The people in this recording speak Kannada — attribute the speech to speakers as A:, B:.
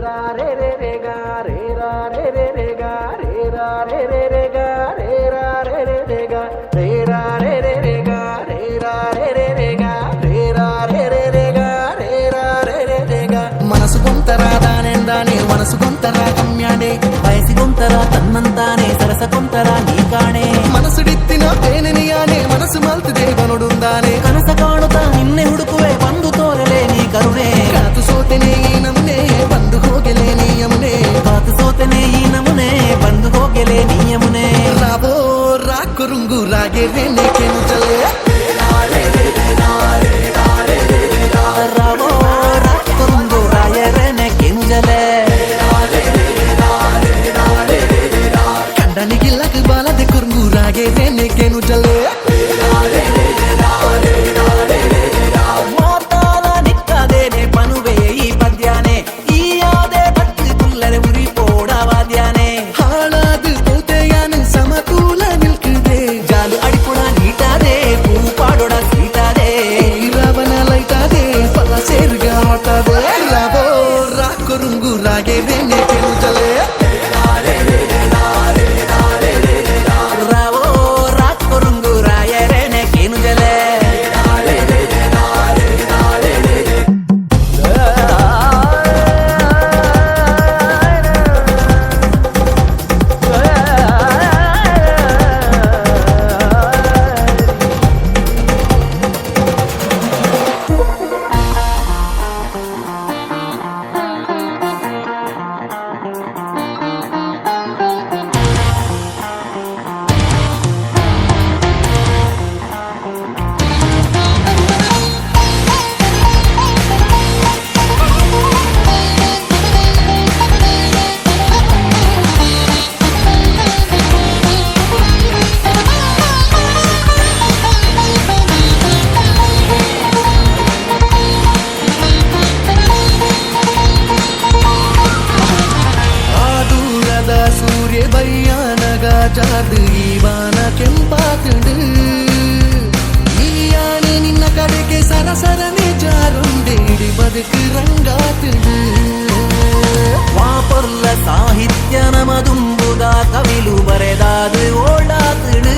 A: ra re re re ga re ra re re re ga re ra re re re ga re ra re re re ga re ra re re re ga re ra re re re ga re ra re re re ga re ra re re re ga
B: మనసు కొంతరా దానెందానే మనసు కొంతరా కమ్యాడే వయసి కొంతరా తన్నంతానే సరస కొంతరా నీ ಕಾಣೆ ಮನಸುಡಿತ್ತಿನ ತೇನೆನಿಯಾನೆ ಮನಸ್ಸು ಮಲ್ತಿದೆ ಬನುಡುಂದಾನೆ ಕನಸ ಕಾಣುತ್ತಾ ನಿನ್ನೆ ಹುಡುಕುವೆ ಬಂದು ತೋರಲೆ ನೀ ಕರುಣೆ ಕಾತು ಸೋತೆನೆ ಈ ನಮುನೆ ಬಂದು ಹೋಗೆಲೆ ನೀ ಯಮುನೆ ಕಾತು ಸೋತೆನೆ ಈ ನಮುನೆ ಬಂದು ಹೋಗೆಲೆ ನೀ ಯಮುನೆ ರಾವೋ ರಾಕುರುಂಗು ರಾಗೆ ರೇನೆ ಕೆನು ಚಲೆ ರಾವೋ ರಾಕುರುಂಗು ರಾಯ ರೇನೆ ಕೆನು ಜಲೆ ಕಂಡನಿಗಿಲ್ಲಕ ಬಾಲದೆ ಕುರುಂಗು ರಾಗೆ ರೇನೆ ಕೆನು ಜಲೆ ಜಾದು ಈವಾನ ಕೆಂಪಾತುಂಡು ಈ ಆನೆ ನಿನ್ನ ಕಡೆಗೆ ಸರಸರನೆ ಜಾರುಂಡೇಡಿ ಬದುಕು ರಂಗಾತುಂಡು ವಾಪೊರ್ಲ ಸಾಹಿತ್ಯ ನಮದುಂಬುದ ಕವಿಲು ಬರೆದಾದು ಓಡಾತುಂಡು